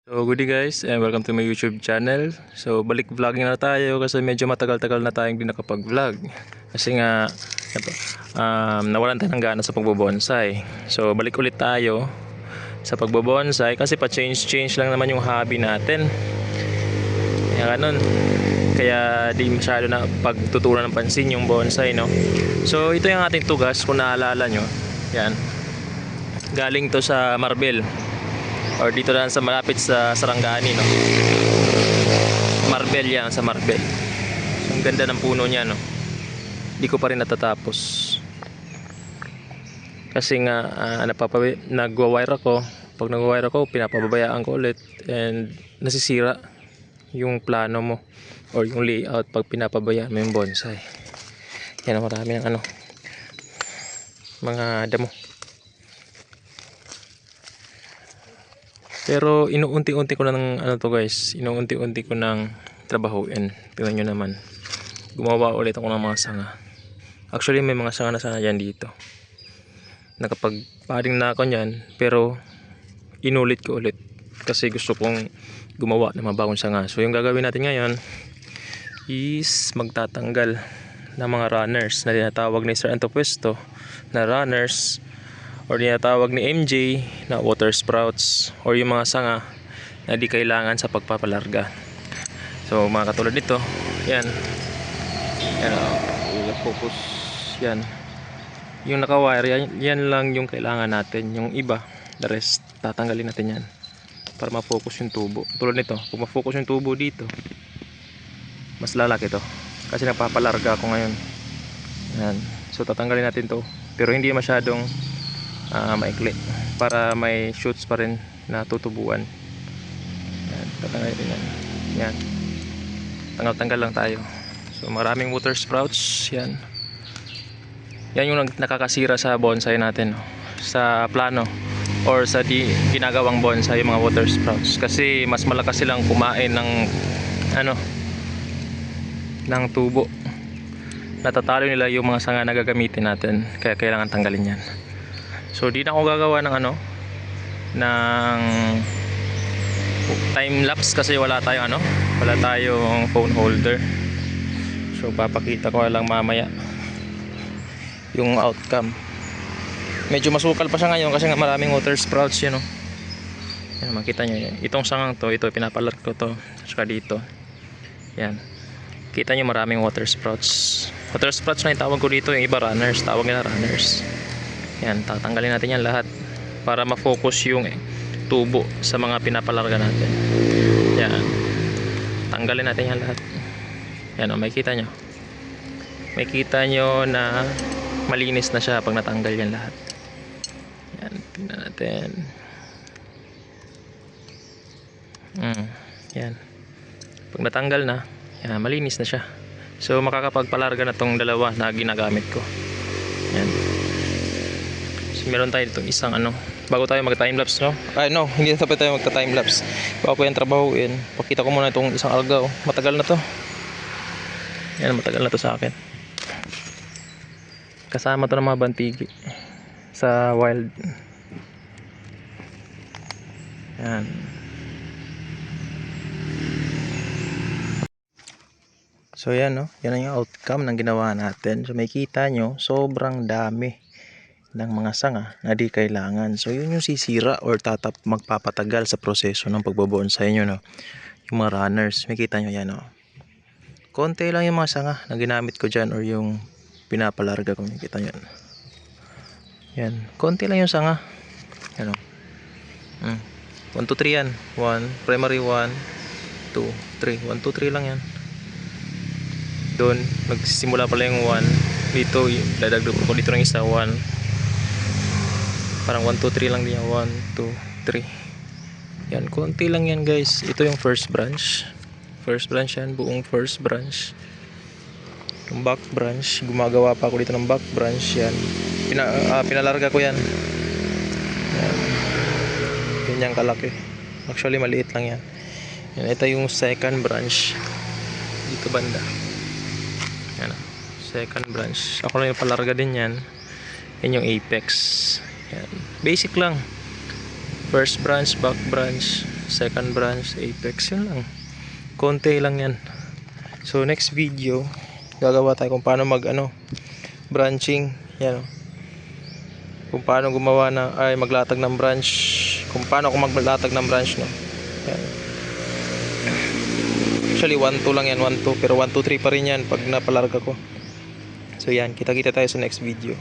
So good day guys and welcome to my YouTube channel. So balik vlogging na tayo kasi medyo matagal-tagal na tayong di nakapag-vlog. Kasi nga nawalan tayo ng gana sa pagbobonsai. So balik ulit tayo sa pagbobonsai kasi pa-change lang naman yung hobby natin. Kaya ganun. Kaya di masyado na pagtutunan ng pansin yung bonsai, no. So ito yung ating tugas kung naalala nyo. Yan. Galing to sa Marbel. Or dito lang sa malapit sa Sarangani, no. Marbel yan, sa Marbel. So, ang ganda ng puno niya, no. Hindi ko pa rin natatapos. Kasi nga nagwa-wire ako. Pag nagwa-wire ako, pinapababayaan ko ulit and nasisira yung plano mo or yung layout pag pinapabayaan mo yung bonsai. Yan, marami ng mga damo. Pero inuunti-unti ko na ng guys, inuunti-unti ko nang trabahuin. Tingnan nyo naman. Gumawa ulit ako ng mga sanga. Actually may mga sanga na sana dyan dito. Nakapag-padding na ako nyan, pero inulit ko ulit. Kasi gusto kong gumawa ng mga bagong sanga. So yung gagawin natin ngayon is magtatanggal ng mga runners na tinatawag ni Sir Anto Puesto na runners, or tinatawag ni MJ na water sprouts, or yung mga sanga na di kailangan sa pagpapalarga. So mga katulad nito, yan, focus, yan, yung naka-wire, yan lang yung kailangan natin. Yung iba, the rest, tatanggalin natin yan para ma-focus yung tubo. Tulad nito, kung ma-focus yung tubo dito, mas lalaki to kasi nagpapalarga ako ngayon. Yan. So tatanggalin natin to, pero hindi masyadong maikli para may shoots pa rin na tutubuan. Yan, tatanggalin yan. Yan. Tanggal-tanggal lang tayo. So maraming water sprouts, yan. Yan yung nakakasira sa bonsai natin, no? Sa plano or sa ginagawang bonsai, yung mga water sprouts. Kasi mas malakas silang kumain ng ng tubo. Natatalo nila yung mga sanga na gagamitin natin. Kaya kailangan tanggalin yan. So di na ako gagawa ng ng time lapse kasi wala tayong phone holder. So papakita ko lang mamaya yung outcome. Medyo masukal pa siya ngayon kasi nga maraming water sprouts yan, no. Yan, makita nyo yan. Itong sangang to, ito pinapalat ko to, saka dito. Yan. Kita nyo maraming water sprouts. Water sprouts na yung tawag ko dito, yung iba runners, tawag nila runners. Yan, tatanggalin natin yan lahat para ma-focus yung tubo sa mga pinapalarga natin. Yan, tanggalin natin yan lahat. Yan, may kita nyo. May kita nyo na malinis na siya pag natanggal yan lahat. Yan, tingnan natin. Yan, pag natanggal na, yan, malinis na siya. So makakapagpalarga na tong dalawa na ginagamit ko. Yan. Meron tayo dito isang bago tayo mag timelapse, no? Ay no, hindi na tayo magta timelapse. Bago ko yan trabahuin, pakita ko muna itong isang algaw. Matagal na to. Yan, matagal na to sa akin. Kasama to ng mga bantigi sa wild. Yan. So yan, no? Yan ang yung outcome ng ginawa natin. So may kita nyo, sobrang dami ng mga sanga na di kailangan. So yun yung sisira or magpapatagal sa proseso ng pagbobonsai nyo, no? Yung mga runners, makita nyo yan, no? Konti lang yung mga sanga na ginamit ko dyan or yung pinapalarga ko, makita nyo yan. Konti lang yung sanga. Yan, no? 1, 2, 3 yan. 1, primary 1, 2, 3. 1, 2, 3 lang yan. Doon, nagsisimula pala yung 1. Dito, dadagdag ko dito ng isa, 1. Parang 1, 2, 3 lang din yan. 1, 2, 3. Yan, konti lang yan guys. Ito yung first branch. First branch yan, buong first branch. Yung back branch, gumagawa pa ako dito ng back branch. Yan, pinalarga ko yan. Yan, ganyan kalaki. Actually maliit lang yan. Yan, ito yung second branch. Dito banda. Yan, second branch. Ako lang yung palarga din yan. Yan yung apex. Yan. Basic lang. First branch, back branch. second branch, apex, yun lang. Konti lang yan. So next video, gagawa tayo kung paano mag branching, yan, kung paano gumawa maglatag ng branch, kung paano ako maglatag ng branch, no. Yan. Actually 1-2 lang yan, 1-2, pero 1-2-3 pa rin yan pag napalarga ko. So yan, kita-kita tayo sa next video.